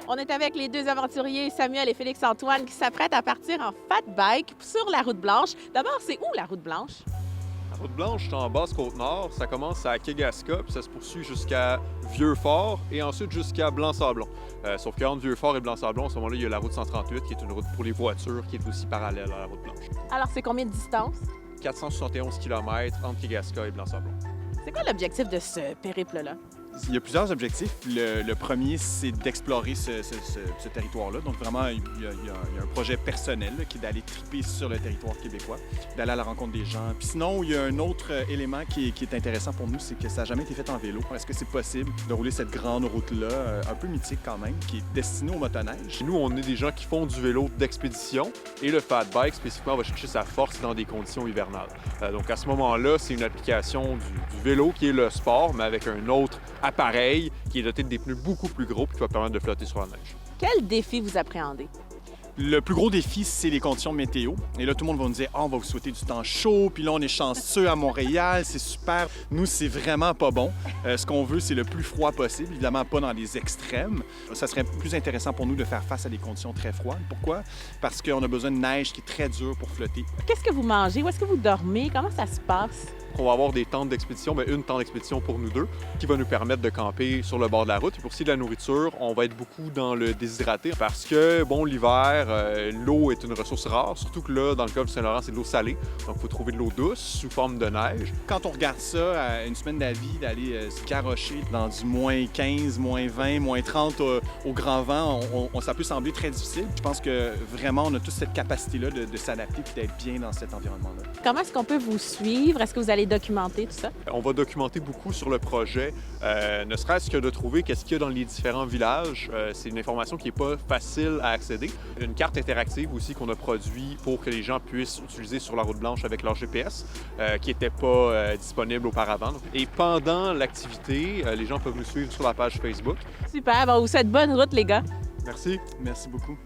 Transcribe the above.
On est avec les deux aventuriers, Samuel et Félix-Antoine, qui s'apprêtent à partir en fat bike sur la route blanche. D'abord, c'est où la route blanche? La route blanche, c'est en Basse-Côte-Nord. Ça commence à Kegaska, puis ça se poursuit jusqu'à Vieux-Fort et ensuite jusqu'à Blanc-Sablon. Sauf qu'entre Vieux-Fort et Blanc-Sablon, à ce moment-là, il y a la route 138, qui est une route pour les voitures, qui est aussi parallèle à la route blanche. Alors, c'est combien de distance? 471 km entre Kegaska et Blanc-Sablon. C'est quoi l'objectif de ce périple-là? Il y a plusieurs objectifs. Le premier, c'est d'explorer ce territoire-là. Donc, vraiment, il y a un projet personnel là, qui est d'aller triper sur le territoire québécois, d'aller à la rencontre des gens. Puis sinon, il y a un autre élément qui est intéressant pour nous, c'est que ça n'a jamais été fait en vélo. Est-ce que c'est possible de rouler cette grande route-là, un peu mythique quand même, qui est destinée au motoneige? Nous, on est des gens qui font du vélo d'expédition et le fat bike, spécifiquement, va chercher sa force dans des conditions hivernales. Donc, à ce moment-là, c'est une application du vélo qui est le sport, mais avec un autre appareil qui est doté de des pneus beaucoup plus gros et qui va permettre de flotter sur la neige. Quel défi vous appréhendez? Le plus gros défi, c'est les conditions météo. Et là, tout le monde va nous dire « Ah, on va vous souhaiter du temps chaud, puis là, on est chanceux à Montréal, c'est super. » Nous, c'est vraiment pas bon. Ce qu'on veut, c'est le plus froid possible, évidemment pas dans les extrêmes. Ça serait plus intéressant pour nous de faire face à des conditions très froides. Pourquoi? Parce qu'on a besoin de neige qui est très dure pour flotter. Qu'est-ce que vous mangez? Où est-ce que vous dormez? Comment ça se passe? On va avoir des tentes d'expédition, mais une tente d'expédition pour nous deux, qui va nous permettre de camper sur le bord de la route. Et pour ce qui est de la nourriture, on va être beaucoup dans le déshydraté parce que, bon, l'hiver, l'eau est une ressource rare, surtout que là, dans le golfe du Saint-Laurent, c'est de l'eau salée. Donc, il faut trouver de l'eau douce sous forme de neige. Quand on regarde ça, à une semaine d'avis, d'aller se garrocher dans du moins 15, moins 20, moins 30 au grand vent, ça peut sembler très difficile. Je pense que vraiment, on a tous cette capacité-là de s'adapter et d'être bien dans cet environnement-là. Comment est-ce qu'on peut vous suivre? Est-ce que vous allez documenter tout ça? On va documenter beaucoup sur le projet, ne serait-ce que de trouver qu'est-ce qu'il y a dans les différents villages. C'est une information qui n'est pas facile à accéder. Une carte interactive aussi qu'on a produit pour que les gens puissent utiliser sur la route blanche avec leur GPS, qui n'était pas disponible auparavant. Et pendant l'activité, les gens peuvent nous suivre sur la page Facebook. Super, bon, vous souhaite bonne route, les gars. Merci. Merci beaucoup.